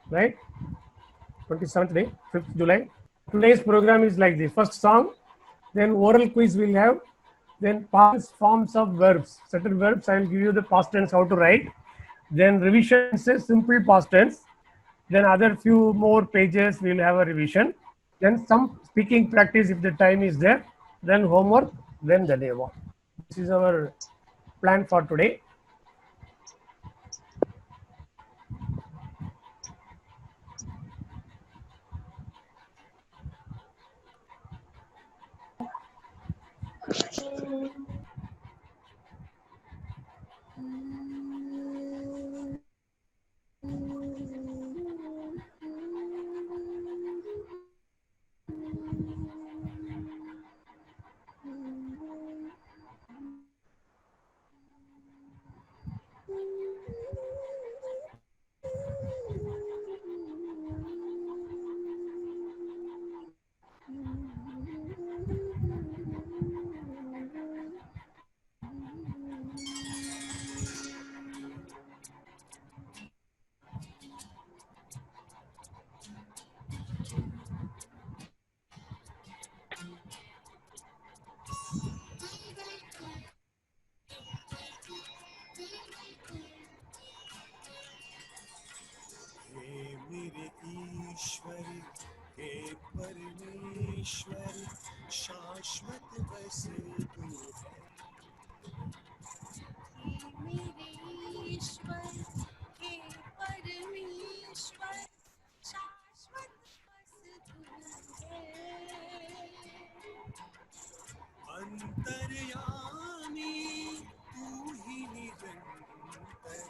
right? 27th day, 5th July. Today's program is like this: first song, then oral quiz we'll have, then past forms of verbs. Certain verbs I will give you the past tense how to write. Then revision tenses, simple past tense. Then other few more pages we'll have a revision. Then some speaking practice if the time is there. Then homework. Then the day one. This is our plan for today. मेरे ईश्वर हे परमेश्वर शाश्वत बस तू है। मेरे ईश्वर हे परमेश्वर शाश्वत बस तू है। अंतर्यामी तू ही निरंतर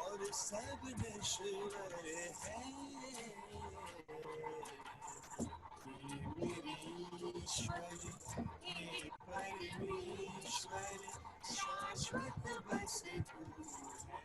और सब नश्वर है। मेरे ईश्वर हे परमेश्वर शाश्वत बस तू है।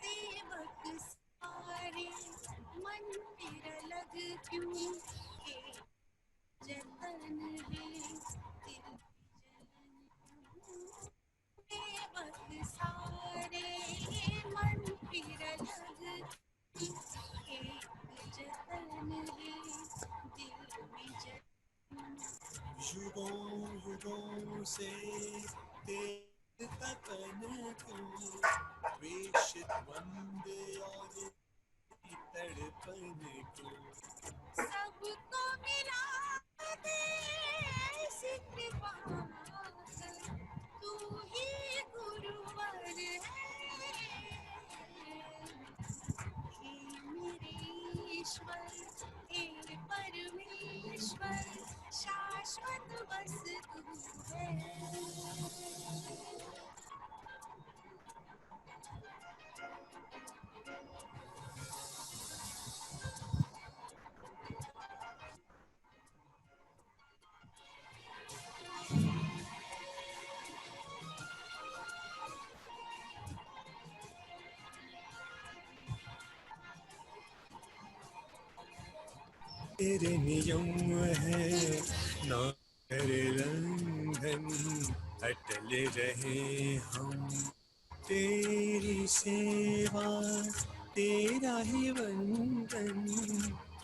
सेवक सारे मंदिर लग क्यों के जतन है दिल सेवक सारे मंदिर लग के जतन है दिल में जतन। युगों युगों से तेरे तपन को द्वेष द्वंद और तड़पन को सबको मिला दे ऐसी कृपा तू ही गुरुवर है। हे मेरे ईश्वर हे परमेश्वर शाश्वत बस तू है। तेरे नियम है ना करे लंघन अटल रहे हम तेरी सेवा तेरा ही वंदन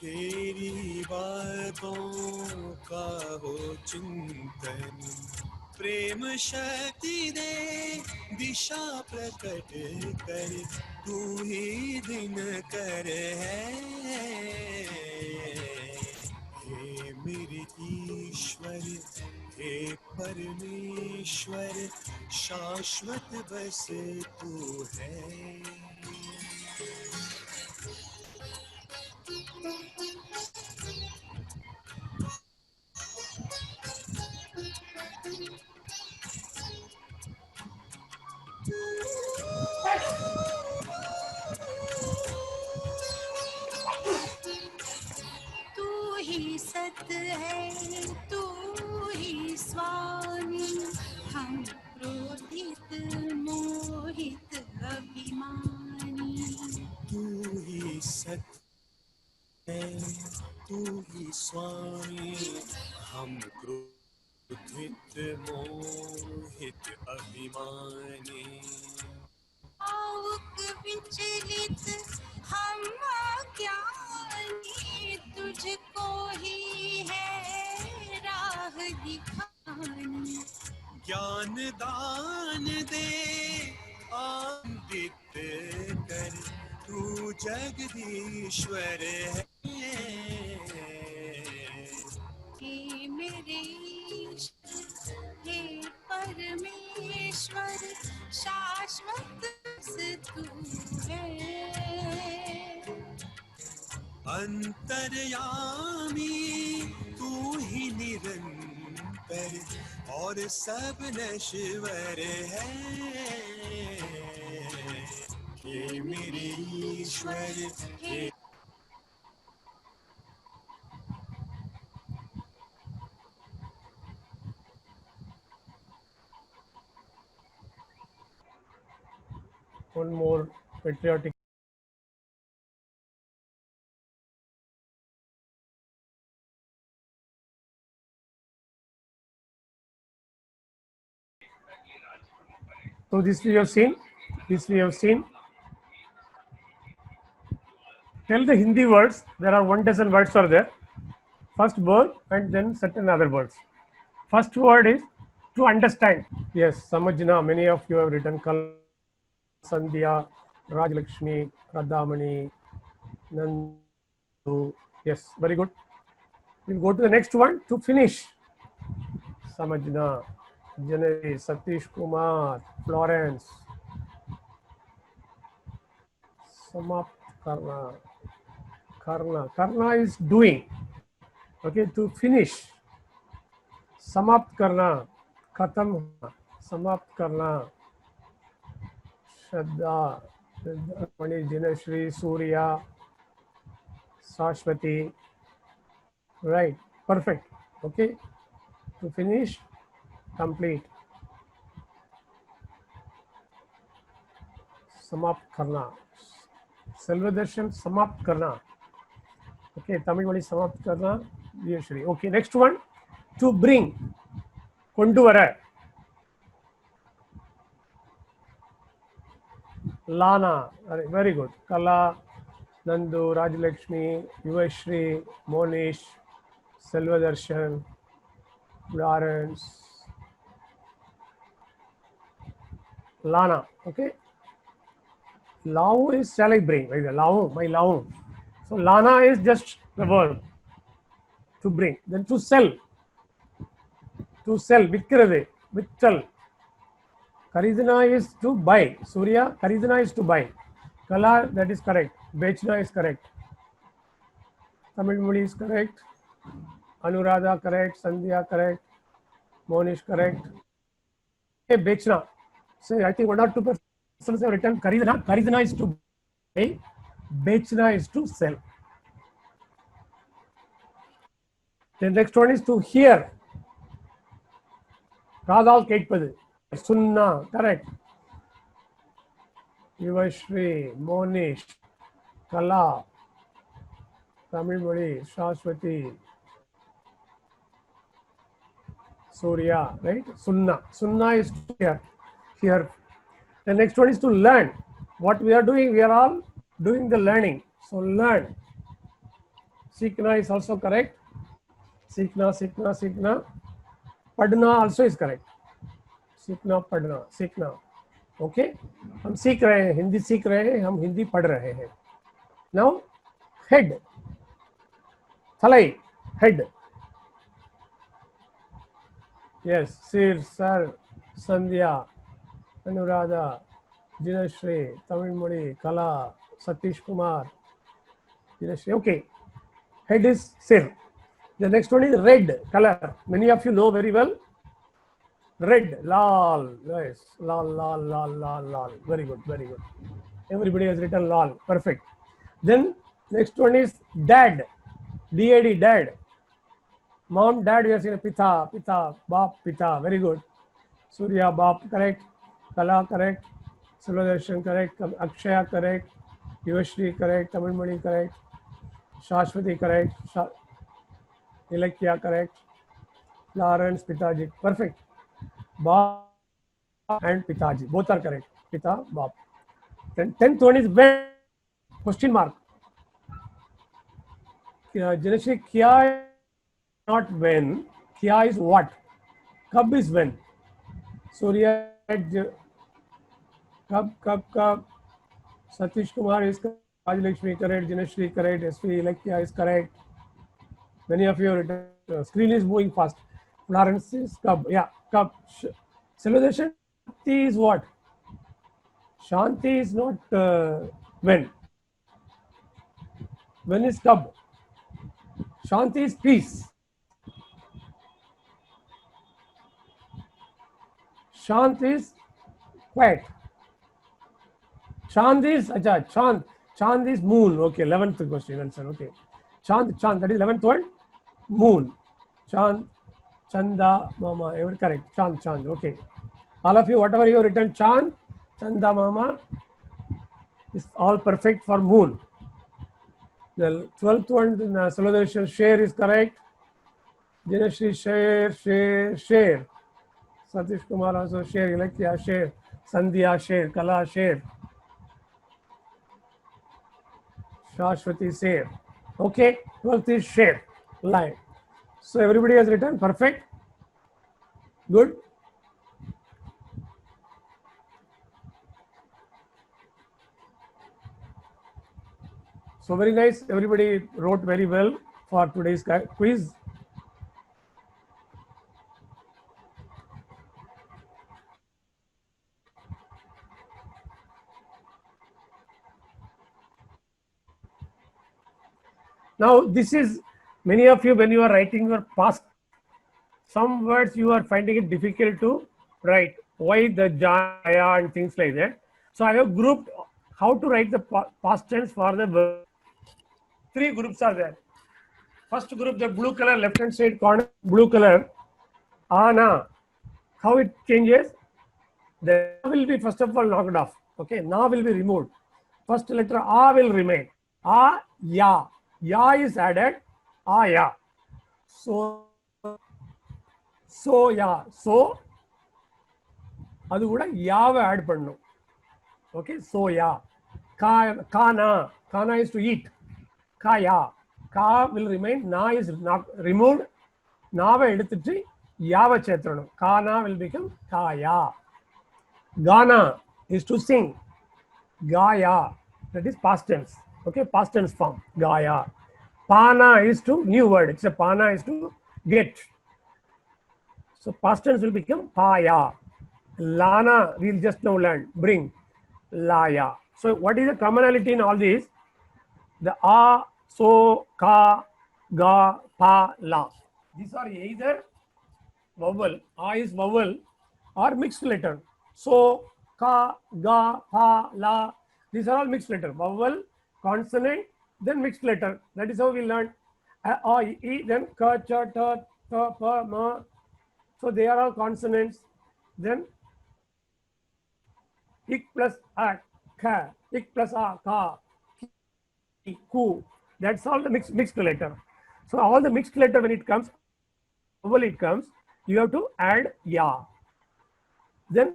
तेरी बातों का हो चिंतन प्रेम शक्ति दे दिशा प्रकट कर तू ही दिन कर है। हे मेरे ईश्वर हे परमेश्वर शाश्वत बस तू है। तू ही सत्य है तू ही स्वामी हम क्रोधित अभिमानी। तू ही सत्य है, तू ही स्वामी, हम क्रोधित मोहित अभिमानी। भावुक विचलित हम अज्ञानी, तुझको ही है राह दिखानी। ज्ञान दान दे आनंदित कर, तू जगदीश्वर है। हे मेरे ईश्वर, हे परमेश्वर, शाश्वत तू है। अंतर्यामी तू ही निरंतर और सब नश्वर है। हे मेरे ईश्वर, हे One more patriotic. So this we have seen. This we have seen. Tell the Hindi words. There are 1 dozen words are there. First word and then certain other words. First word is to understand. Yes, Samajna. Many of you have written Kal, Sandhya, Rajlakshmi, Radhamani, Nandu. Yes, very good. We'll go to the next one to finish. Samajna, Janari, Satish Kumar, Florence. Samapt karna. Karna is doing. Okay, to finish. Samapt karna. Khatam. Samapt karna. Shraddha. Mani, Dinashri, Surya, Sashwati. Right, perfect. Okay, to finish, complete. Samapt karna. Selvadarshan samapt karna. Okay, Tamil Mali samapt karna. Yashri. Okay, next one, to bring. Kondu vara. Lana. Very good. Kala, Nandu, Rajlakshmi, Yuvashri, Monish, Selvadarshan, Lawrence, Lana. Okay. Lao is shall I bring? Lao, my Lao. So Lana is just the verb to bring. Then to sell. To sell. Vikrade. Vittal. Karidana is to buy. Surya, Karidana is to buy. Kala, that is correct. Bechna is correct. Tamil Muli is correct. Anuradha correct. Sandhya correct. Monish correct. Okay, Bechna. So I think 1 or 2 persons have written Karidana. Karidana is to buy. Bechna is to sell. The next one is to hear. Radal Ketpadu. Sunna, correct. Yuvashri, Monish, Kala, Tamil Mali, Shashwati, Surya, right? Sunna. Sunna is to hear. Here. The next one is to learn. What we are doing, we are all doing the learning. So learn. Sikna is also correct. Sikna, Sikna, Sikna. Padna also is correct. सीखना पढ़ना सीखना okay हम सीख रहे हैं हिंदी सीख रहे हैं हम हिंदी पढ़ रहे हैं नाउ हेड थलाई head yes sir sir Sandhya Anuradha Dinashree Tamilmani Kala Satish Kumar Dinashree okay head is sir. The next one is red color. Many of you know very well. Red, lal, yes, lal, lal, lal, lal, lal. Very good, very good. Everybody has written lal, perfect. Then next one is dad, D-A-D, dad. Mom, dad, we are saying pita, pita, bap, pita. Very good. Surya, bap, correct. Kala, correct. Suladarshan correct, Akshaya correct, Yuvashri correct, Tamilmani correct, Shashwati correct, Ilakya correct, Lawrence, Pitaji, perfect. Bob and Pitaji, both are correct. Pita, Bob. Then 10th one is when, question mark. Janashri, kya is not when, kya is what. Kab is when. Surya, Kab. Satish Kumar is correct, Rajlakshmi correct, Janashri correct, SV Ilakya is correct. Many of your screen is moving fast. Florence is Kab, yeah, Kab. Celebration is what? Shanti is not when. When is Kab? Shanti is peace. Shant is quiet. Chand is Chand. Chand is moon. Okay, 11th question answer. Okay, Chand. That is 11th one. Moon. Chand. Chanda. Mama. Ever correct. Chand. Okay. All of you, whatever you have written, Chand, Chanda, Mama, is all perfect for moon. The 12th one, Suladarshan, share is correct. Janashri, share. Satish Kumar also share. Ilakya, share. Sandhya, share. Kala, share. Shashwati, share. Okay, 12th is share. Line. So everybody has written perfect. Good. So very nice. Everybody wrote very well for today's quiz. Now this is, many of you, when you are writing your past, some words you are finding it difficult to write. Why the jaya and things like that. So I have grouped how to write the past tense for the verb. 3 groups are there. First group, the blue color, left hand side corner, blue color, ana. How it changes? The will be first of all knocked off. Okay, na will be removed. First letter a will remain. A, ya. Ya is added. A, ya. So ya. So அது கூட யாவை add பண்ணும். Okay, so ya. Kana is to eat. Kaya. Ka will remain. Na is not removed. Nava எடுத்துட்டு யாவை சேர்த்தணும். Kana will become kaya. Gana is to sing. Gaya, that is past tense. Okay, past tense form. Gaya. Pana is to new word. It's a pana is to get. So past tense will become paya. Lana we'll just now learn. Bring. Laya. So what is the commonality in all these? The a, so, ka, ga, pa, la. These are either vowel. A is vowel or mixed letter. So, ka, ga, pa, la. These are all mixed letter. Vowel, consonant, then mixed letter. That is how we learn. A, e, then ka, cha, ta, ta, pa, ma. So they are all consonants. Then ik plus a, ka, ik plus a, ka, ki, ku. That's all the mixed letter. So all the mixed letter, when it comes, vowel it comes, you have to add ya. Then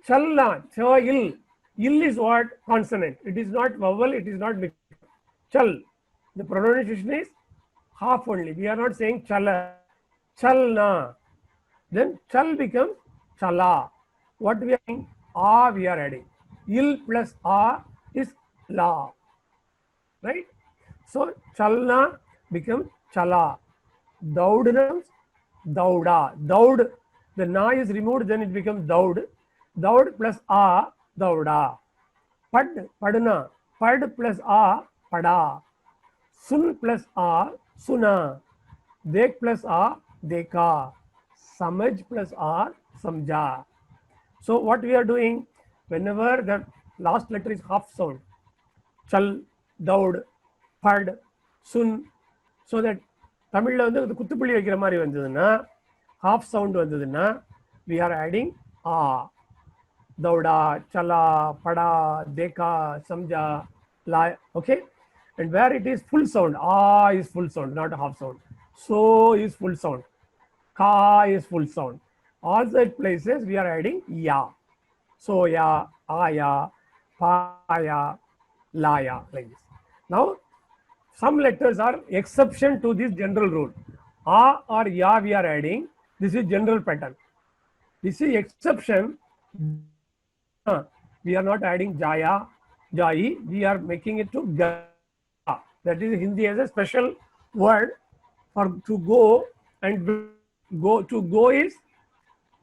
chalna, cha, il. Il is what? Consonant. It is not vowel, it is not mixed. Chal. The pronunciation is half only. We are not saying chala. Chalna. Then chal becomes chala. What we are saying? A we are adding. Il plus a is la. Right? So chalna becomes chala. Daud becomes dauda. Daud, the na is removed, then it becomes daud. Daud plus a, dauda. Pad, padna. Pad plus a, pada. Sun plus a, suna. Dek plus a, deka. Samaj plus a, samja. So what we are doing, whenever the last letter is half sound, chal, daud, pad, sun, so that தமிழ்ல வந்து குத்துப்புள்ளி வைக்கிற மாதிரி வந்ததுன்னா, half sound வந்ததுன்னா, we are adding a. dauda, chala, pada, dekha, samja, la. Okay, and where it is full sound, ah is full sound, not a half sound. So is full sound, ka is full sound. All that places we are adding ya. Soya, aya, paya, laya, like this. Now, some letters are exception to this general rule. A or ya we are adding. This is general pattern. This is exception. We are not adding jaya, jai. We are making it to ga. That is Hindi as a special word for to go, and go to go is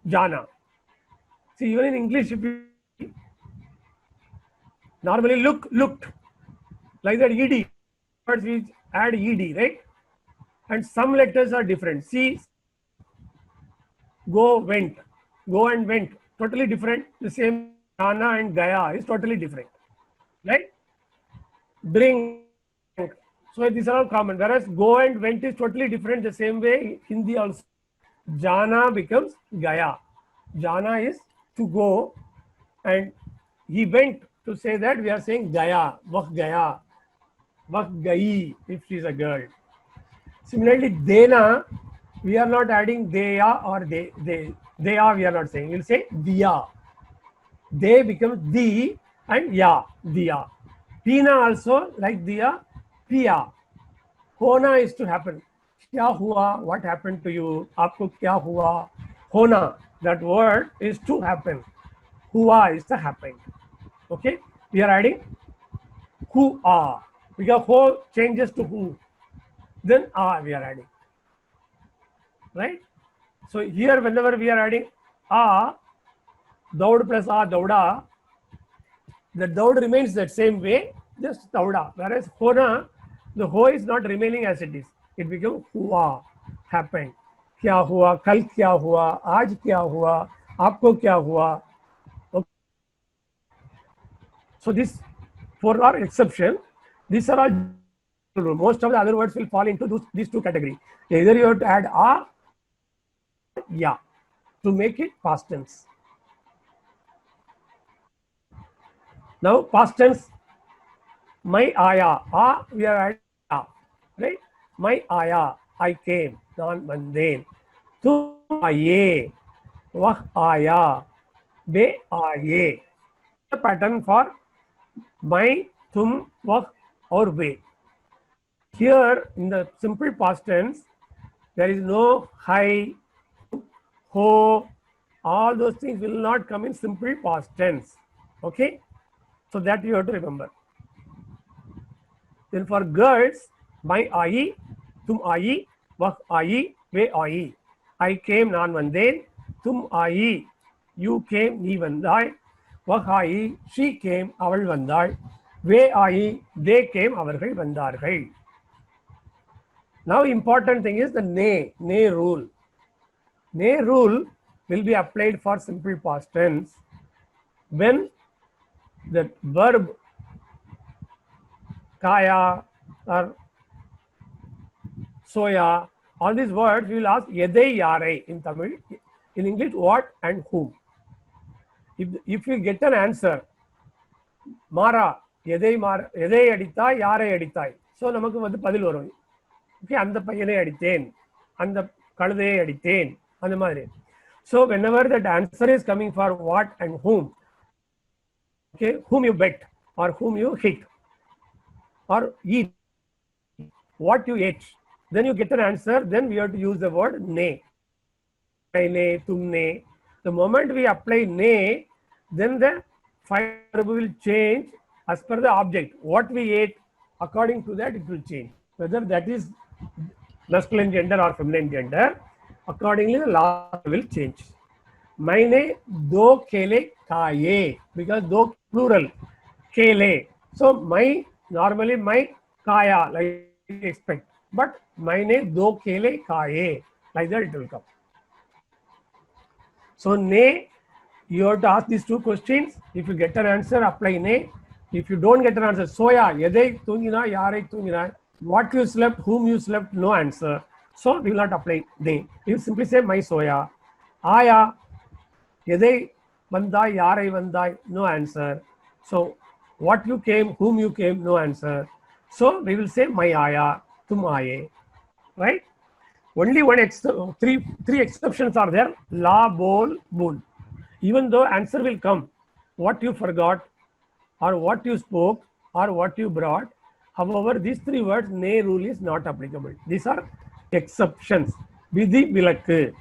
jana. See, even in English, if you normally looked, like that ed, words we add ed, right? And some letters are different. See, go, went, go and went, totally different. The same jana and gaya is totally different, right? Drink. So these are all common. Whereas go and went is totally different. The same way Hindi also. Jana becomes gaya. Jana is to go, and he went. To say that we are saying gaya, vak gayi if she is a girl. Similarly, dena, we are not adding deya or deya we are not saying. We'll say diya. De becomes di and ya, diya. Pina also like diya, piya. Hona is to happen. Kya hua, what happened to you? Aapko kya hua? Hona, that word is to happen. Hua is to happen. Okay, we are adding who are, because who changes to who, then are we are adding, right? So here whenever we are adding a, daud plus a, dauda, the daud remains that same way, just dauda. Whereas hona, the ho is not remaining as it is, it becomes hua, happened. Kya hua, kal kya hua, aaj kya hua, aapko kya hua. So this four are exception. These are all most of the other words will fall into these two categories. Either you have to add a, ya to make it past tense. Now past tense, my aya, a we are adding a, right? My aya, I came, non mundane. Tu aaye, wah aya, be aaye. The pattern for my, tum, wah, or we. Here in the simple past tense, there is no hi, ho, all those things will not come in simple past tense. Okay, so that you have to remember. Then for girls, my aayi, tum aayi, wah aayi, we aayi. I came, nan vanden, tum aayi, you came, ni vandai. Vahayi, she came, aval vandal. Ve ayi, they came, avargal vandargal. Now important thing is the ne rule. Ne rule will be applied for simple past tense when the verb kaya or soya, all these words we will ask yedai yare in Tamil. In English, what and whom. If you get an answer, Mara, Yedei Adithai, Yare Adithai. So Namaku was the Padiloro. Okay, and the Payane Adithain, and the Kadade Adithain, and the Madre. So whenever that answer is coming for what and whom, okay, whom you bet, or whom you hit, or eat, what you ate, then you get an answer, then we have to use the word ne. Ne, tumne. The moment we apply ne, then the verb will change as per the object. What we ate, according to that it will change. Whether that is masculine gender or feminine gender, accordingly the last will change. Maine do kele kaye, because do plural, kele. So my, normally my kaya, like you expect. But maine do kele kaye, like that it will come. So ne, you have to ask these two questions. If you get an answer, apply ne. If you don't get an answer, soya, yedai tungina, yare tungina, what you slept, whom you slept, no answer. So we will not apply ne. You simply say my soya. Aya, yedai Vandai, Yarai Vandai, no answer. So what you came, whom you came, no answer. So we will say my aya, tum aaye, right? Only three exceptions are there. La, bol, bul. Even though answer will come, what you forgot, or what you spoke, or what you brought. However, these three words, ne rule is not applicable. These are exceptions. Vidhi vilakku.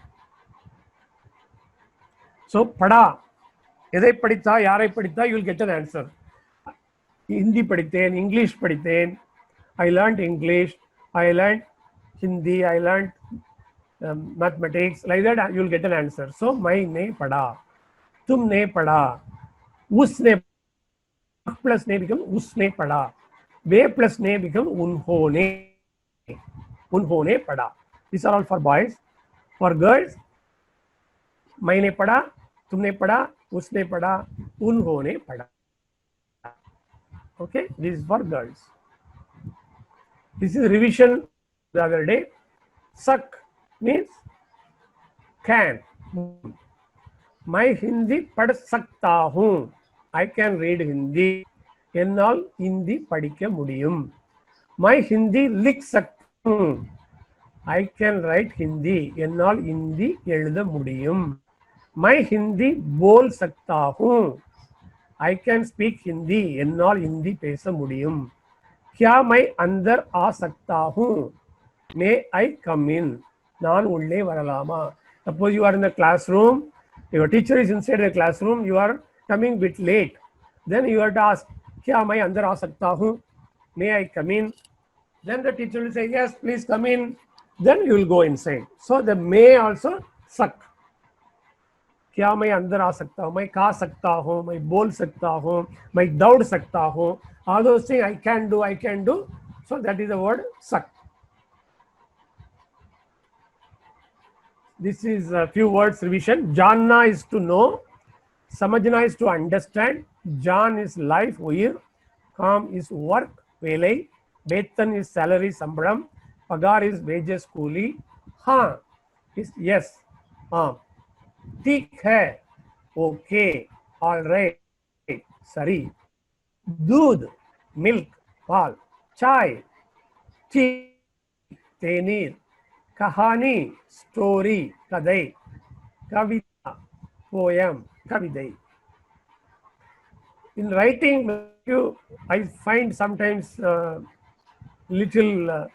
So, pada. எதை படித்தா யாரை படித்தா you will get an answer. Hindi படித்தேன், English படித்தேன், I learned English, I learned Hindi, I learned mathematics, like that you will get an answer. So, maine pada, tumne pada, usne plus ne become usne pada, ve plus ne become unhone pada. These are all for boys. For girls, maine pada, tumne pada, usne pada, unhone pada. Okay, this is for girls. This is revision the other day. Sak means can. मैं हिंदी पढ़ सकता हूँ. I can read Hindi. एन्नाल Hindi படிக்க முடியும். मैं हिंदी लिख सकता हूँ. I can write Hindi. एन्नाल Hindi எழுத முடியும். मैं हिंदी बोल सकता हूँ. I can speak Hindi. एन्नाल Hindi பேச முடியும். क्या मैं अंदर आ सकता हूँ? May I come in? நான் உள்ளே வரலாமா? Suppose you are in the classroom, your teacher is inside the classroom, you are coming bit late. Then you have to ask, क्या मैं अंदर आ सकता हूँ? May I come in? Then the teacher will say, yes, please come in. Then you will go inside. So the may also sak. क्या मैं अंदर आ सकता हूँ? मैं खा सकता हूँ, मैं बोल सकता हूँ, मैं दौड़ सकता हूँ. All those things I can do. So that is the word sak. This is a few words revision. Janna is to know. Samajna is to understand. Jan is life, uir. Kam is work, velai. Betan is salary, sambram. Pagar is wages, kuli. Ha is yes. ठीक है, okay, all right, सरी. दूध, milk, पाल. चाय, tea, तेनीर. कहानी, story, कदई. Kavita, poem, कविदई. In writing, I find sometimes little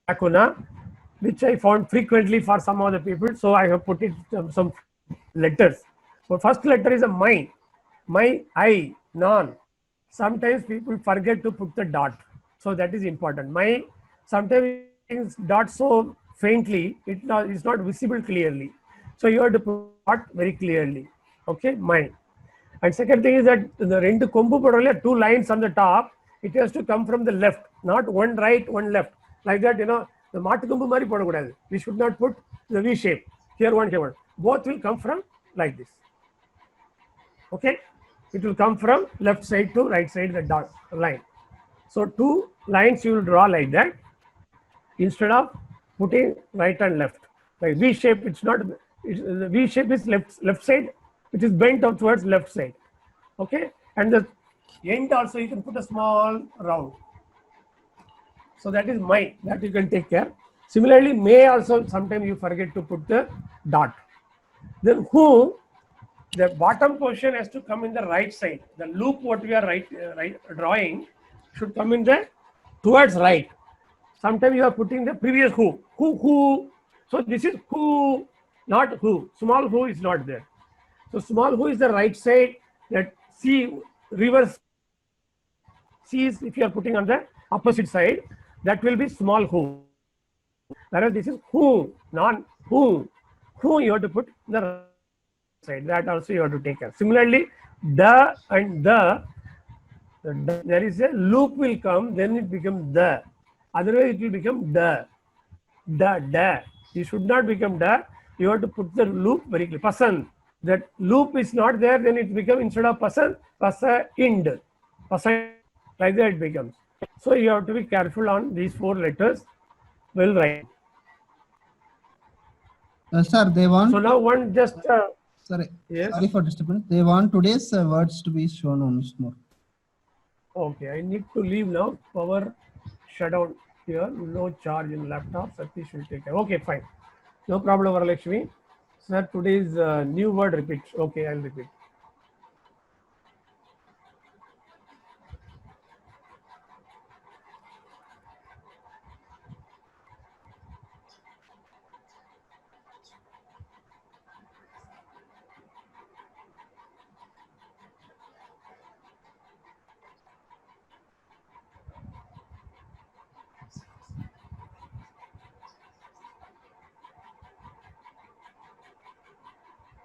lacuna, which I found frequently for some other people. So I have put it some letters. So first letter is a my, I, non. Sometimes people forget to put the dot. So that is important. My, sometimes dot so faintly, it is not visible clearly. So you have to put dot very clearly. Okay, my. And second thing is that the rendu kombu padale, two lines on the top, it has to come from the left, not one right, one left. Like that, the maatukumbu mari podakudadu. We should not put the V shape. Here one, here one. Both will come from like this. Okay? It will come from left side to right side, the dot line. So two lines you will draw like that. Instead of putting right and left. Like V shape, the V shape is left side. It is bent up towards left side. Okay? And the end also you can put a small round. So that is my, that you can take care. Similarly, may also sometimes you forget to put the dot. Then who, the bottom portion has to come in the right side. The loop what we are drawing should come in the towards right. Sometimes you are putting the previous who. So this is who, not who. Small who is not there. So small who is the right side. That C reverse C is if you are putting on the opposite side. That will be small who. Whereas this is who, non who. Who you have to put the right side. That also you have to take care. Similarly, the and the there is a loop will come, then it becomes the. Otherwise, it will become the. You should not become the. You have to put the loop very clearly. Pasan. That loop is not there, then it becomes instead of pasan, ind. Pasan, like that it becomes. So you have to be careful on these four letters. Well, right. Sir, they want. So now one just Sorry, Yes. sorry for disturbance. They want today's words to be shown once more. Okay, I need to leave now. Power shutdown here. No charge in laptop. Satish will take care. Okay, fine. No problem, Varalakshmi. Sir, today's new word repeat. Okay, I'll repeat.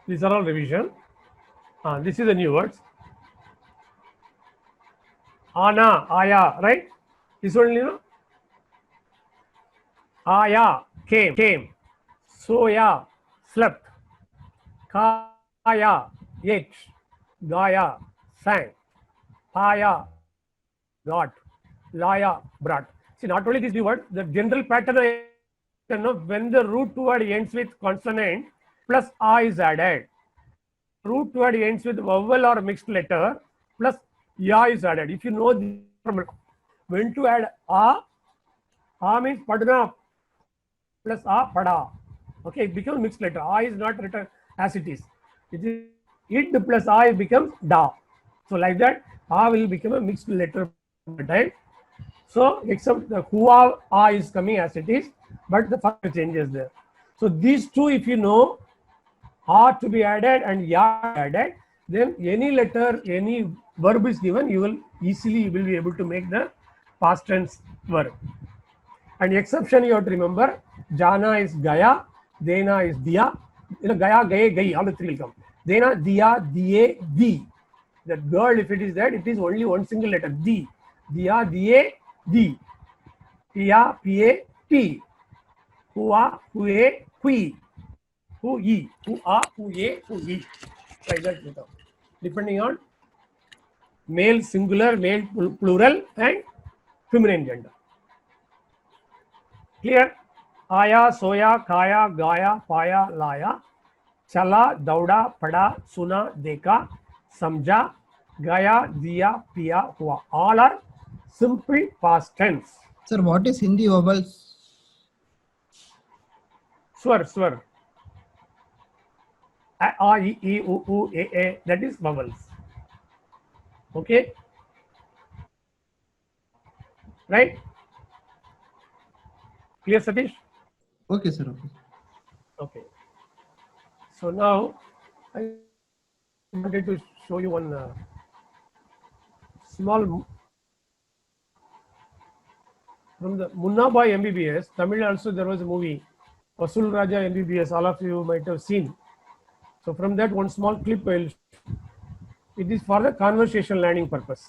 These are all revision. This is the new words. Ana, aya, right? This one, you know. Aya, came. Soya, slept. Kaya, ate. Gaya, sang. Paya, got. Laya, brought. See, not only these new words, the general pattern, you know, when the root word ends with consonant plus a is added. Root word ends with vowel or mixed letter plus ya is added. If you know the when to add a means padna plus a pada. Okay, it becomes mixed letter. A is not written as it is. It is it plus a becomes da. So like that, a will become a mixed letter time. So except the hua a is coming as it is, but the first changes there. So these two, if you know, a to be added and ya added, then any letter, any verb is given, you will be able to make the past tense verb. And exception you have to remember, jana is gaya, dena is diya, you know, gaya, gaye, gai, all the three will come. Dena, diya, diye, di. That girl, if it is that, it is only one single letter, di. Diya, diye, di. Piya, piye, pi. Hua, hue, hui. Who ye, who are, who ye, who ye. Like that, depending on male singular, male plural, and feminine gender. Clear? Aya, soya, kaya, gaya, paya, laya, chala, dauda, pada, suna, deka, samja, gaya, diya, piya, hua. All are simple past tense. Sir, what is Hindi vowels? Swar. A, I, E, U, A, that is vowels. Okay? Right? Clear, Satish? Okay, sir. Okay. Okay. So now I wanted to show you one small from the Munna Boy MBBS. Tamil also there was a movie, Vasul Raja MBBS. All of you might have seen. So from that one small clip, it is for the conversation learning purpose.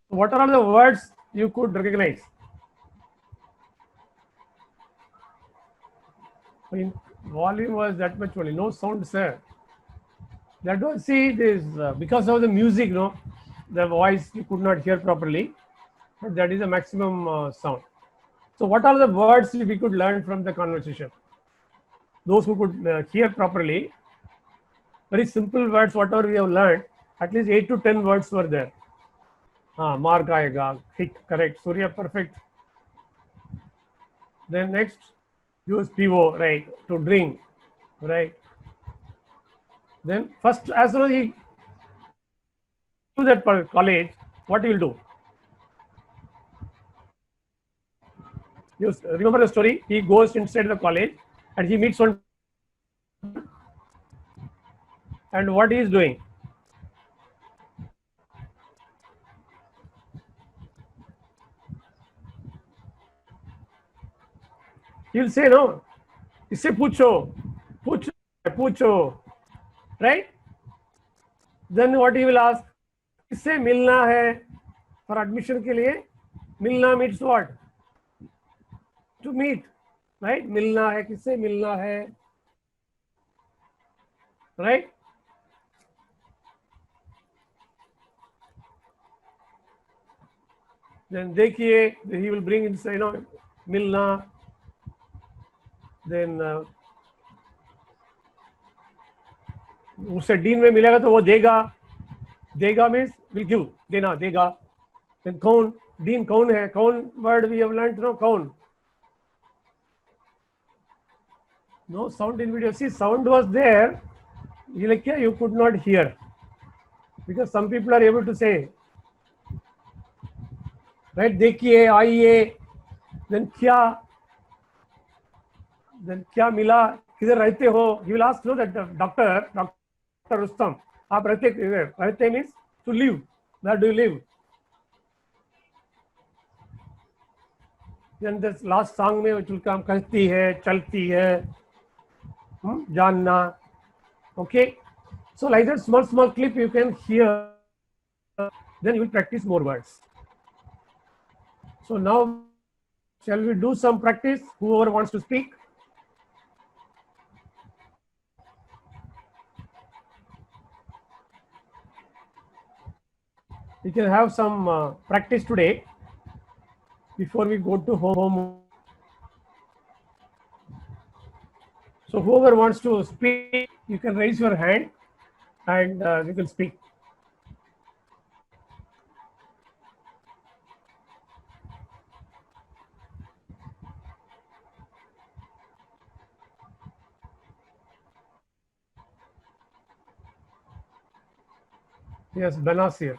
What are all the words you could recognize? In volume was that much only, no sound, sir. That was, see, this because of the music, no, the voice you could not hear properly, but that is the maximum sound. So, what are the words we could learn from the conversation? Those who could hear properly, very simple words, whatever we have learned, at least 8 to 10 words were there. Mark aayega, hit, correct. Surya, perfect. Then next, use PO, right, to drink, right. Then first, as soon as he to that college, what he will do? You remember the story? He goes inside the college and he meets one, and what he is doing? He will say, no, इससे पूछो, right? Then what he will ask? किससे मिलना है? For admission के लिए, मिलना means what? To meet, right? मिलना है, किससे मिलना है? Right? Then देखिए, he will bring in, you know, मिलना. Then उससे डीन में मिलेगा तो वो देगा. देगा means will give, देना, देगा. Then कौन, डीन कौन है? कौन word we have learned, no, कौन. No sound in video. See, sound was there. You like, you could not hear, because some people are able to say, right? देखिए, आइए. Then क्या मिला, किधर रहते हो? He will ask, no, that Dr. Rustam, आप रहते means to live. Where do you live? Then this last song में which will come, कहती है, चलती है, जानना. Okay, so like that small clip you can hear, then you will practice more words. So now shall we do some practice? Whoever wants to speak. We can have some practice today before we go to home. So whoever wants to speak, you can raise your hand and we can speak. Yes, Benazir.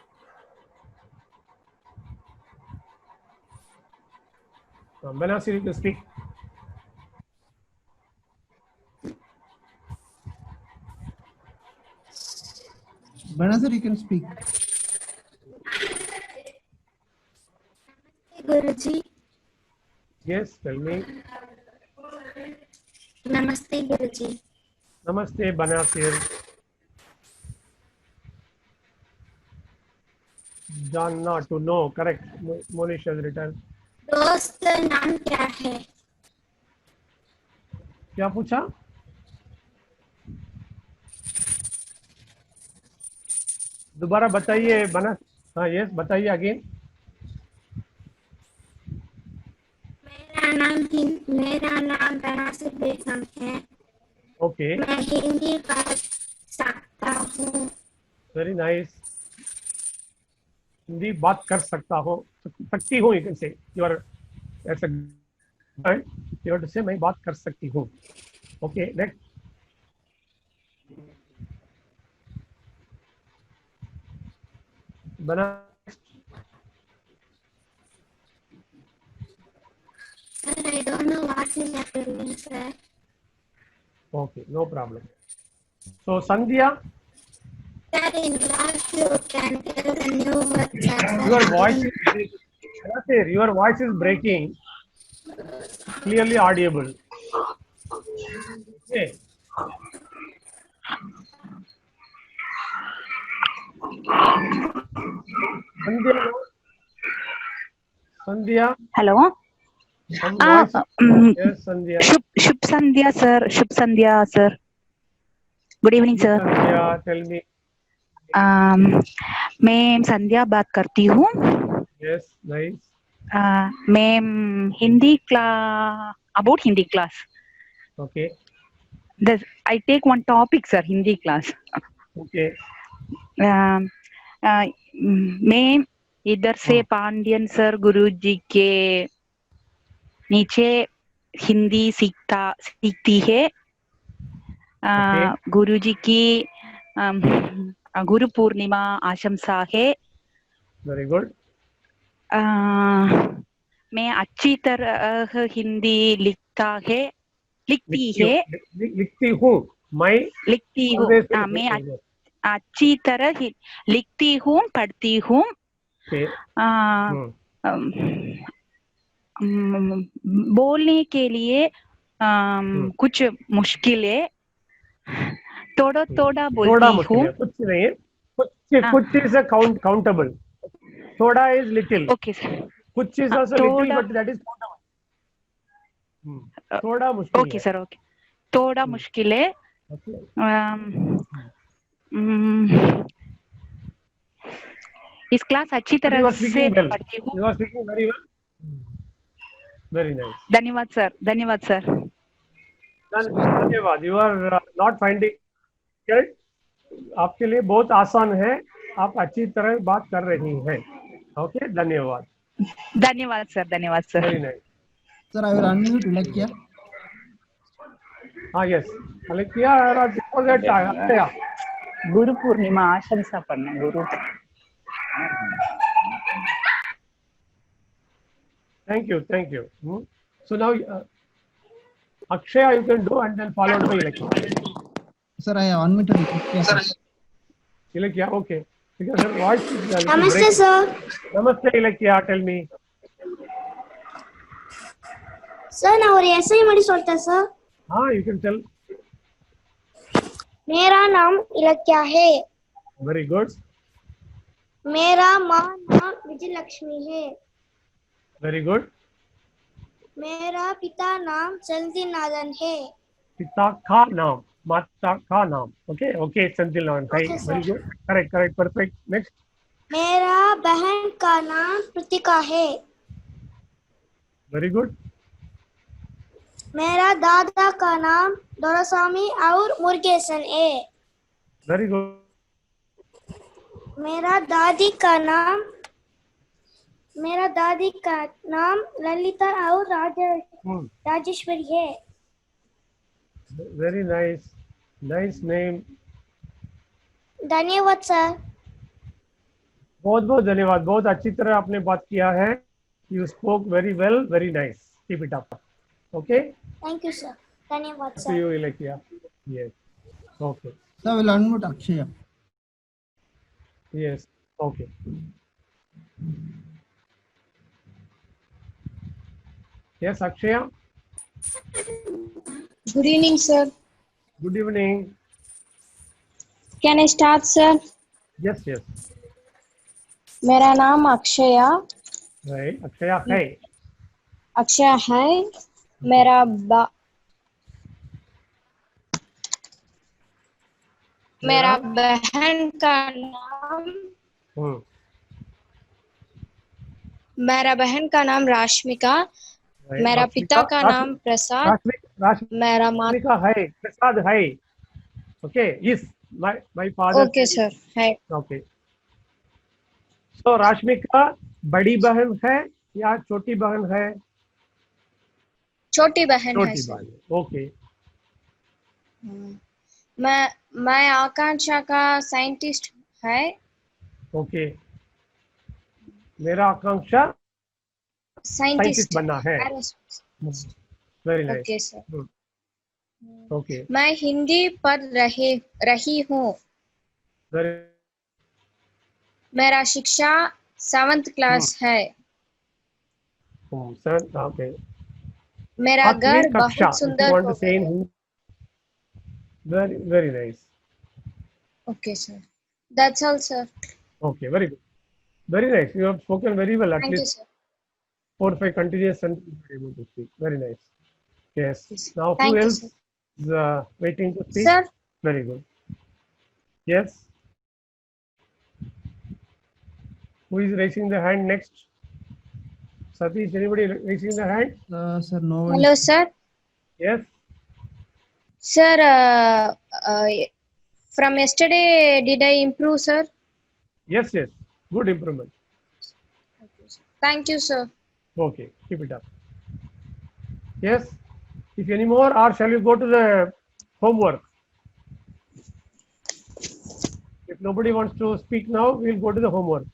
Benazir, you can speak. Benazir, you can speak. Guruji. Yes, tell me. Namaste, Guruji. Namaste, Benazir. जानना, to know, correct. Monish has written. दोस्त नाम क्या है? क्या पूछा? दोबारा बताइए बना. हाँ, यस, बताइए अगेन. मेरा नाम बेनासिर बेगम है. ओके, मैं हिंदी पढ़ सकता हूँ. Very nice. हिंदी बात कर सकता हो, सकती हूँ, you can say. You are, that's a point. You have to say मैं बात कर सकती हूँ. Okay, next. बना. Sir, I don't know what is happening, sir. Okay, no problem. So Sandhya, Sir, in what you can tell the new words, sir. your voice is breaking. Your voice is breaking. Clearly audible. Okay. Sandhya. Hello. Some voice. Yes, Sandhya. Shubh Sandhya, sir. Shubh Sandhya, sir. Good evening, sir. Sandhya, tell me. मैं संध्या बात करती हूँ. Yes, nice. मैं Hindi class, about Hindi class. Okay. I take one topic, sir. Hindi class. Okay. मैं इधर से Pandian sir गुरुजी के नीचे हिंदी सीखती है. गुरुजी की गुरु पूर्णिमा आशंसा है. Very good. मैं अच्छी तरह हिंदी लिखती हूँ. मैं अच्छी तरह लिखती हूँ, पढ़ती हूँ. बोलने के लिए कुछ मुश्किल है. थोड़ा बोलती हूँ. कुछ नहीं है. कुछ is a countable. थोड़ा is little. Okay, sir. कुछ is also little, but that is countable. थोड़ा मुश्किल. Okay, sir. Okay. थोड़ा मुश्किल है. इस क्लास अच्छी You तरह are से speaking well. पढ़ती हूँ। You are speaking very well. Very nice. धन्यवाद सर, धन्यवाद सर। धन्यवाद। You are not finding it. आपके लिए बहुत आसान है, आप अच्छी तरह बात कर रही हैं। ओके, धन्यवाद। धन्यवाद सर, धन्यवाद sir. Very nice. Sir, I will unmute Ilakya. हाँ, yes, Alekya, before that, Akshaya. Guru Purnima आशंसा पढ़ना गुरु। Thank you, thank you. So now, Akshaya, you can do, and then followed by Ilakya. Sir, I have unmuted Ilakya. Sir. Ilakya, okay. Because her voice is a little Namaste, breaking. sir. Namaste, Ilakya, tell me. Sir, நான் ஒரு SI மாதிரி சொல்லிட்டேன் sir. हाँ, you can tell. मेरा नाम इलक्या है. Very good. मेरा माँ नाम विजय लक्ष्मी है. Very good. मेरा पिता नाम चंदी नादन है. पिता का नाम, माता का नाम. Okay, okay, Senthil Nadan. Okay, sir. Very good. Correct, correct, perfect. Next. मेरा बहन का नाम कृतिका है. Very good. मेरा दादा का नाम दोरास्वामी और मुरुगेसन है. Very good. मेरा दादी का नाम ललिता और राजेश्वरी है. Very nice. Nice name. धन्यवाद सर. बहुत बहुत धन्यवाद. बहुत अच्छी तरह आपने बात किया है. You spoke very well. Very nice. Keep it up. Okay. Thank you sir. धन्यवाद See sir. you, Ilakya. Yes. Okay. Sir, I will unmute Akshaya. Yes. Okay. Yes, Akshaya. Good evening, sir. Good evening. Can I start, sir? Yes, yes. मेरा नाम अक्षया Right. Akshaya, hey. अक्षया है. मेरा बहन का नाम Hmm. मेरा बहन का नाम राश्मिका. Right. मेरा Rashmika- पिता का Rashmi- नाम प्रसाद. Rashmika मेरा माँ. है, प्रसाद है. Okay. Yes. My father. Okay sir. है. Okay. So राश्मिका बड़ी बहन है या छोटी बहन है? छोटी बहन है छोटी सर. बहन. Okay. मैं आकांक्षा का साइंटिस्ट है. Okay. मेरा आकांक्षा साइंटिस्ट बनना है. Very nice. Okay sir. Good. Okay. मैं हिंदी पढ़ रही हूँ. Very. मेरा शिक्षा 7th क्लास है. Sir, okay. मेरा घर कक्षा. बहुत If you सुंदर want to हो say in गया. Hindi. Very, very nice. Okay, sir. That's all, sir. Okay, very good. Very nice. You have spoken very well. At Thank you, least sir. 4 or 5 continuous sentences you were able to speak. Very nice. Yes. Yes. Now Thank who you, else sir. is waiting to speak? Sir, Very good. Yes. Who is raising the hand next? Satish, anybody raising the hand? Sir, no one. hello, sir. Yes. Sir, from yesterday, did I improve, sir? Yes, yes. Good improvement. Thank you, sir. Okay, keep it up. Yes. If any more, or shall we go to the homework? If nobody wants to speak now, we'll go to the homework.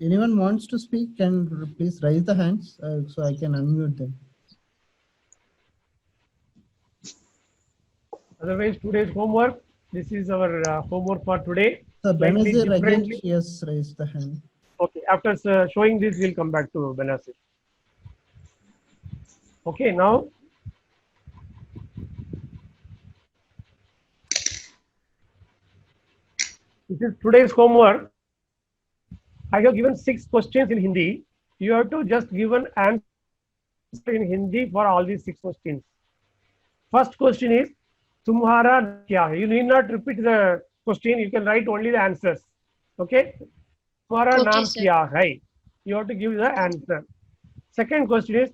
Anyone wants to speak, can please raise the hands so I can unmute them. Otherwise, today's homework, this is our homework for today. Sir, Slightly Benazir again, differently. yes, raised the hand. Okay, after showing this, we'll come back to Benazir. Okay, now. This is today's homework. I have given 6 questions in Hindi. You have to just give an answer in Hindi for all these 6 questions. First question is, Tumhara kya hai? You need not repeat the question, you can write only the answers. Okay? तुम्हारा Okay, नाम sir. क्या है? You have to give the answer. Second question is,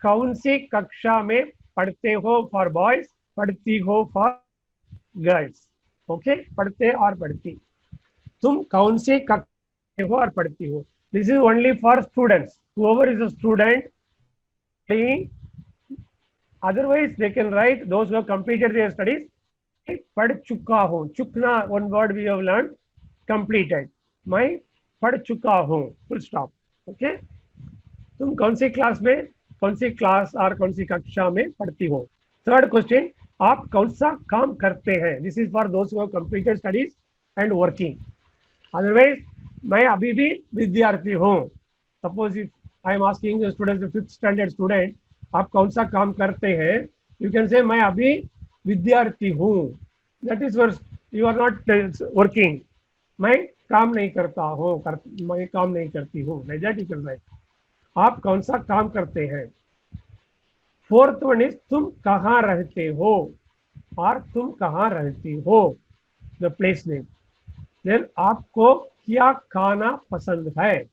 कौन सी कक्षा में पढ़ते हो for boys, पढ़ती हो for girls. Okay? पढ़ते और पढ़ती. तुम कौन सी कक्षा में हो और पढ़ती हो. This is only for students. Whoever is a student, otherwise they can write those who have completed their studies. पढ़ चुका हूँ. चुकना, one word we have learned. Completed. मैं पढ़ चुका हूँ. Full stop. Okay? तुम कौन सी क्लास में, कौन सी क्लास और कौन सी कक्षा में पढ़ती हो. थर्ड क्वेश्चन, आप कौन सा काम करते हैं. दिस इज फॉर दोस्त who have completed studies and working. Otherwise मैं अभी भी विद्यार्थी हूँ. Suppose if I am asking student, fifth standard student, आप कौन सा काम करते हैं, यू कैन से मैं अभी विद्यार्थी हूँ. That is where you are not working. मैं काम नहीं करता हूँ, मैं काम नहीं करती हूँ. Like that you can write. आप कौन सा काम करते हैं. फोर्थ वन इज, तुम कहाँ रहते हो और तुम कहाँ रहती हो, द प्लेस नेम. देन आपको क्या खाना पसंद है,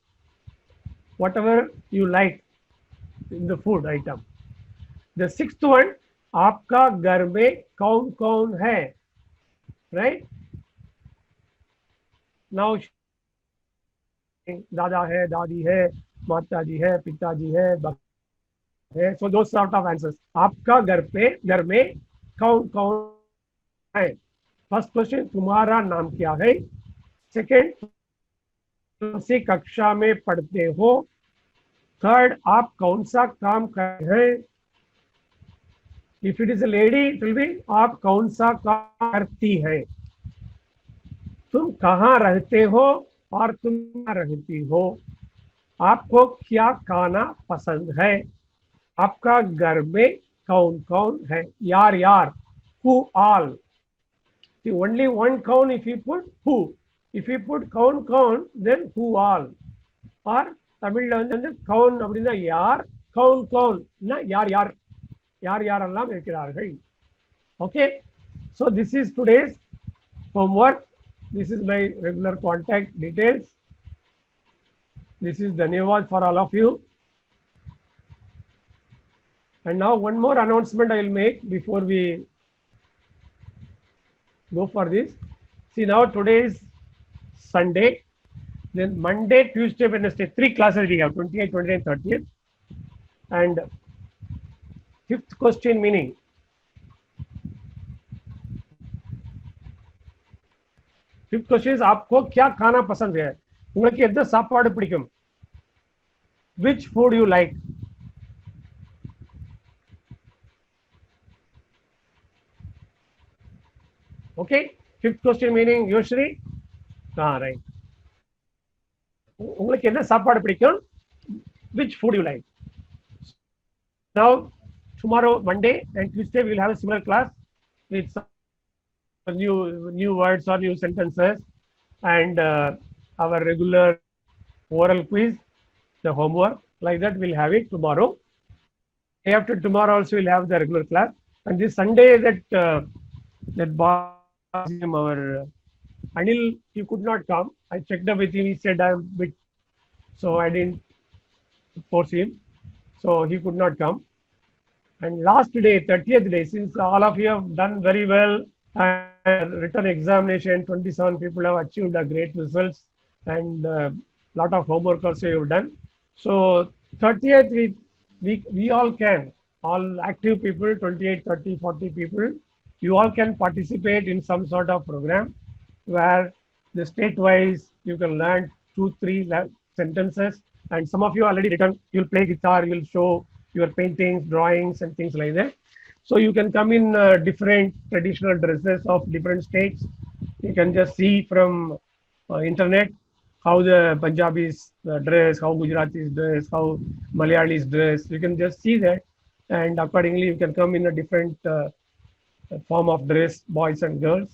what ever you like in the food item. The sixth one, आपका घर में कौन कौन है. राइट नाउ दादा है, दादी है, माता जी है, पिताजी है, है. सो दो सॉर्ट ऑफ आंसर्स. आपका घर में कौन कौन है. फर्स्ट क्वेश्चन, तुम्हारा नाम क्या है. सेकंड, कौन सी कक्षा में पढ़ते हो. थर्ड, आप कौन सा काम कर रहे हैं. If it is a lady, it will be आप कौन सा काम करती है. तुम कहाँ रहते हो और तुम कहाँ रहती हो. आपको क्या खाना पसंद है. आपका घर में कौन कौन है. यार, who all. See, only one count if you put who. If you put count, then who all. Or தமிழ்ல வந்து கவுன் அப்படின்னா யார், கவுன் யார் யாரெல்லாம் இருக்கிறார்கள். Okay, so this is today's homework. This is my regular contact details. This is Dhanyavad for all of you. And now one more announcement I will make before we go for this. See, now today is Sunday. Then Monday, Tuesday, Wednesday, 3 classes we have, 28, 29, 30th. And fifth question meaning. Fifth question is, आपको क्या खाना पसंद है. உங்களுக்கு எந்த சாப்பாடு பிடிக்கும். Which food you like. Okay, fifth question meaning, Yoshri. Right. உங்களுக்கு என்ன சாப்பாடு பிடிக்கும். Which food you like. Now, tomorrow, Monday and Tuesday, we will have a similar class with some new words or new sentences and our regular oral quiz, the homework. Like that, we'll have it tomorrow. Day after tomorrow, also we'll have the regular class. And this Sunday, that our Anil, he could not come. I checked up with him. He said I'm a bit, so I didn't force him. So he could not come. And last day, 30th day, since all of you have done very well and written examination, 27 people have achieved a great results and lot of homework also you have done. So 30th, we all can, all active people, 28, 30, 40 people, you all can participate in some sort of program where the state-wise you can learn 2-3 sentences, and some of you already written, you'll play guitar, you'll show your paintings, drawings and things like that. So you can come in different traditional dresses of different states. You can just see from internet how the Punjabis dress, how Gujaratis dress, how Malayalis dress. You can just see that, and accordingly you can come in a different form of dress, boys and girls,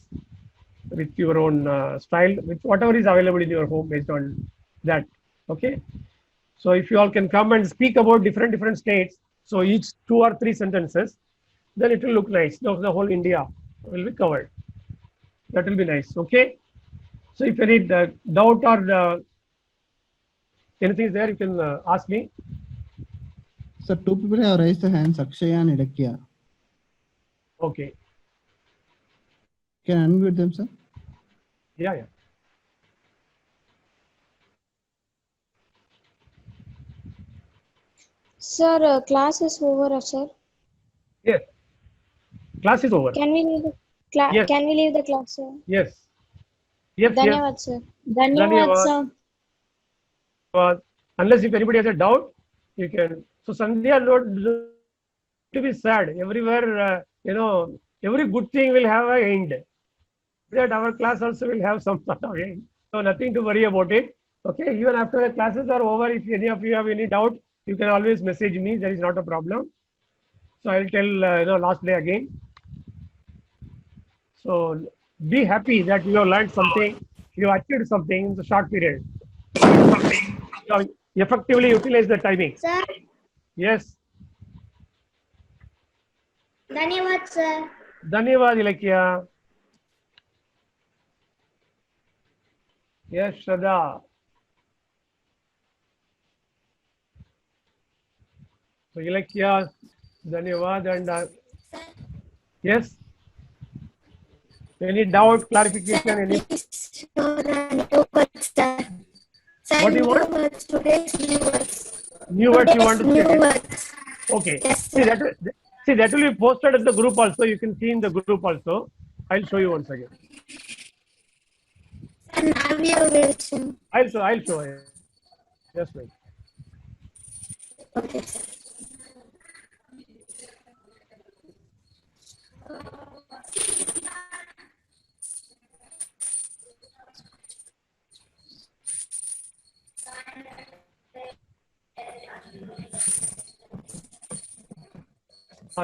with your own style, with whatever is available in your home based on that. Okay, so if you all can come and speak about different states, so each 2 or 3 sentences, then it will look nice. The whole India will be covered. That will be nice. Okay. So if any doubt or anything is there, you can ask me. So two people have raised their hands, Akshaya and Idakya. Okay. Can I unmute them, sir? Yeah, yeah. Sir, class is over, sir. Yes. Class is over. Can we leave the Yes. Can we leave the class, sir? Yes. Yes. Dhanyavad, sir. Dhanyavad. Sir. Unless if anybody has a doubt, you can. So Sandhya, not to be sad. Everywhere, every good thing will have an end. That our class also will have some sort of end. So nothing to worry about it. Okay. Even after the classes are over, if any of you have any doubt, you can always message me. There is not a problem. So I'll tell last day again. So be happy that you have learned something. You have achieved something in the short period. Effectively utilize the timing. Sir, Yes. Dhanyavad, sir. Dhanyavad, Ilakya. Yes, Shraddha. So Ilakya, Dhanyavad, and yes. Any doubt, clarification, any? Please show the new words, sir. Sir, What do you new want? words, today's new words. New words you want to New say? words. Okay. Yes, See sir. that will be posted at the group also. You can see in the group also. I'll show you once again. Sir, Navya will show. I'll show you. Just wait. Okay, sir.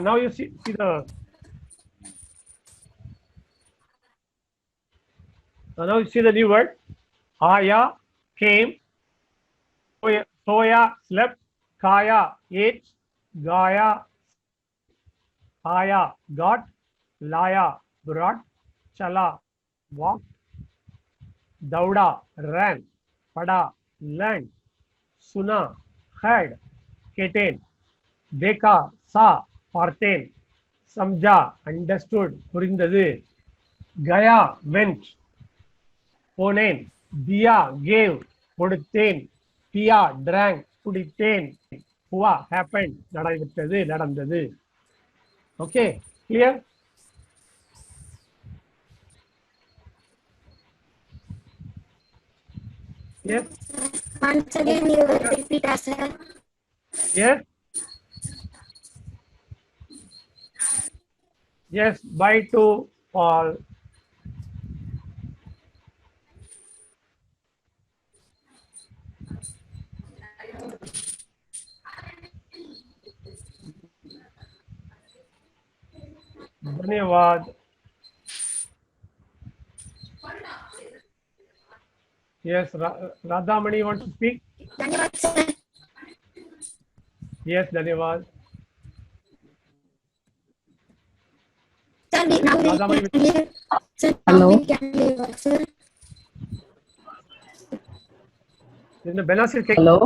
Now you see the. Now you see the new word. Aya came. Soya slept. Kaya ate. Gaya Aya got. Laya brought. Chala walked. Dauda ran. Pada learned. Suna heard. Keten Deka saw. Parthen Samja understood. Purindadu. Gaya went. Ponen Diya gave. Koduthen Pia drank. Kudithen Hua happened. Nadandadu. Okay, clear? Yes. Once again, you will repeat us, sir. Yes. Yes, bye to all. धन्यवाद. Yes, Radhamani wants to speak. Dhanyavad, sir. Yes, धन्यवाद. Sir, now we Radhamani, can leave. Sir, Hello. now we can leave, sir. இந்த Benazir cake hello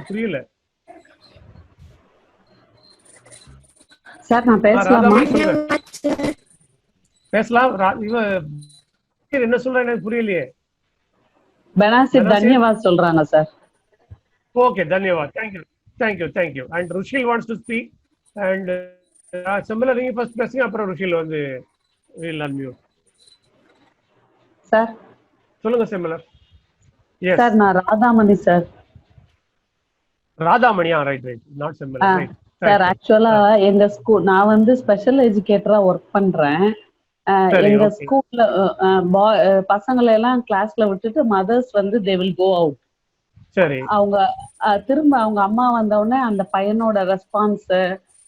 புரியல. Sir நான் பேசலாமா? ராதாமணி சொல்லுங்க. Dhanyavad, sir. பேசலாம். என்ன சொல்ற எனக்கு புரியலையே. பெனாசிர் பெனாசிர்? தன்யவாத் சொல்றாங்க சார். Okay, धन्यवाद. Thank you. And Rushil wants to speak. And similar thing first pressing அப்புறம் Rushil வந்து will unmute. சார் சொல்லுங்க சிமிலர். Yes. சார் நான் ராதாமணி சார். ராதாமணியா, right not similar, right. Sir ஆக்சுவலா எங்க ஸ்கூல் நான் வந்து ஸ்பெஷல் எஜுகேட்டரா ஒர்க் பண்றேன். எங்க ஸ்கூல்ல பசங்களை எல்லாம் கிளாஸ்ல விட்டுட்டு மதர்ஸ் வந்து தே வில் கோ அவுட். சரி. அவங்க திரும்ப அவங்க அம்மா வந்த உடனே அந்த பையனோட ரெஸ்பான்ஸ்,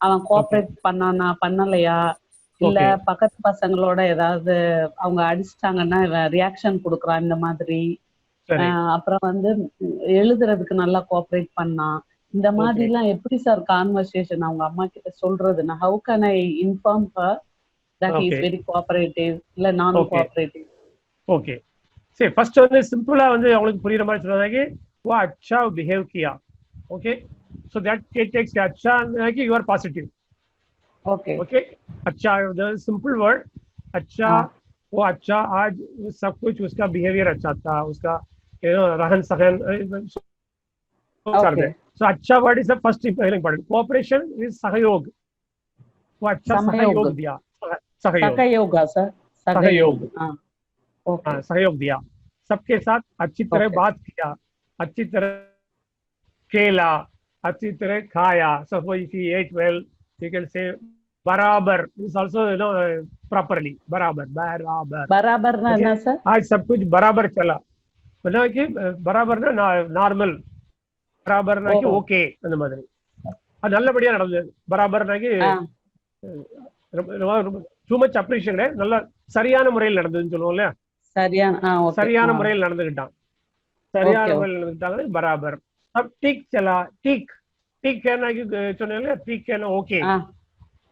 அவன் கோஆபரேட் பண்ணானா பண்ணலையா, இல்ல பக்கத்து பசங்களோட ஏதாவது அவங்க அடிச்சிட்டாங்கன்னா ரியாக்ஷன் கொடுக்குறான் இந்த மாதிரி. அப்புறம் வந்து எழுதுறதுக்கு நல்லா கோஆபரேட் பண்ணான். இந்த மாதிரி எல்லாம் எப்படி சார் கான்வர்சேஷன் அவங்க அம்மா கிட்ட சொல்றதுன்னா, how can I inform her that he is Okay. very cooperative இல்ல non Okay. cooperative. Okay. சரி ஃபர்ஸ்ட் வந்து சிம்பிளா வந்து அவங்களுக்கு புரியுற மாதிரி சொல்றாங்க वो अच्छा बिहेव किया. Okay. So that it takes अच्छा कि you are positive. Okay. Okay. अच्छा the simple word अच्छा हाँ. वो अच्छा आज सब कुछ उसका बिहेवियर अच्छा था उसका रहन सहन Okay. so अच्छा word is the first important. Cooperation is सहयोग. वो अच्छा सहयोग. सहयोग दिया. सहयोग. सहयोग sir. सहयोग. हाँ. Okay. हाँ सहयोग दिया सबके साथ अच्छी तरह Okay. बात किया अच्छी तरह खेला अच्छी तरह खाया suppose if he ate well you can say बराबर is also properly बराबर बराबरना Okay. என்ன sir? आज सब कुछ बराबर चला मतलब कि बराबर ना नॉर्मल बराबर ना कि ஓ. ஓகே அந்த மாதிரி அது நல்லபடியா நடந்தது பராபர்னா कि ஆ. டூ மச் அப்ரிஷியேட் நல்லா சரியான முறையில் நடந்ததுன்னு சொல்லுவோம் இல்லையா சரியான okay. சரியான ஆ. முறையில் நடந்துகிட்டான் சரியான Okay. முறையில் நடந்துட்டாங்க பராபர் अब ठीक चला ठीक ठीक कहना कि சொன்னேன் ठीक कहना ओके ஆ.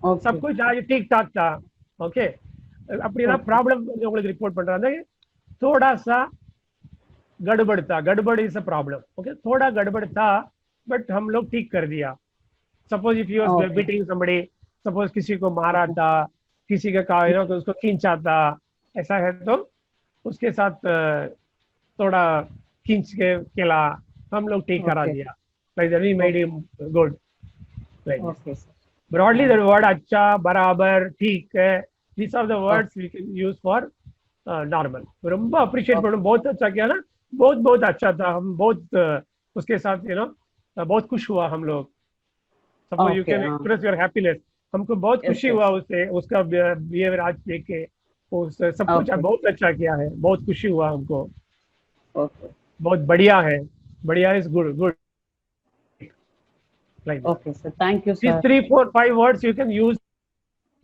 Okay. सब कुछ आज ठीक ठाक था ओके அப்படினா प्रॉब्लम உங்களுக்கு ரிப்போर्ट பண்றாங்க थोड़ा सा गड़बड़ था गड़बड़ इज अ प्रॉब्लम ओके थोड़ा गड़बड़ था बट हम लोग ठीक कर दिया suppose if you are beating somebody suppose किसी को मारा था किसी का तो उसको खींचा था ऐसा है तो उसके साथ थोड़ा खींच के खेला हम लोग ठीक करा Okay. दिया like that we made him good like Okay, sir. broadly the word अच्छा बराबर ठीक है these are the words we can use for normal ரொம்ப appreciate பண்ணணும் बहुत अच्छा किया ना बहुत बहुत अच्छा था हम बहुत उसके साथ बहुत खुश हुआ हम लोग suppose you Okay, can हाँ. express your happiness हमको बहुत Yes, खुशी yes. हुआ उससे उसका बिहेवियर आज देख के उस सब कुछ Okay. बहुत अच्छा किया है बहुत खुशी हुआ हमको Okay. बहुत बढ़िया है बढ़िया is good good like that. Okay, sir. Thank you, These sir. 3, 4, 5 words you can use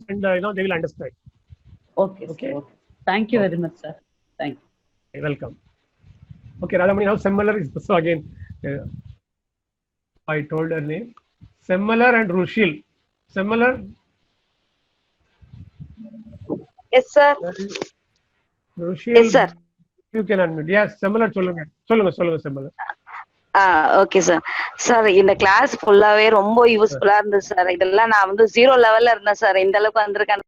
and they will understand. Okay, sir. Okay. Okay. Thank you very much, sir. Thank you. Okay, welcome. Okay, Radhamani, now Semmeler is so again. I told her name. Semmeler and Rushil. Semmeler. Yes, sir. Rushil. Yes, sir. You can unmute. Yes, Semmeler சொல்லுங்க Semmeler. Okay sir sir இந்த class ஃபுல்லாவே ரொம்ப யூஸ்ஃபுல்லா இருந்தது sir இதெல்லாம் நான் வந்து 0 லெவல்ல இருந்தேன் சார் இந்த அளவுக்கு வந்திருக்கேன்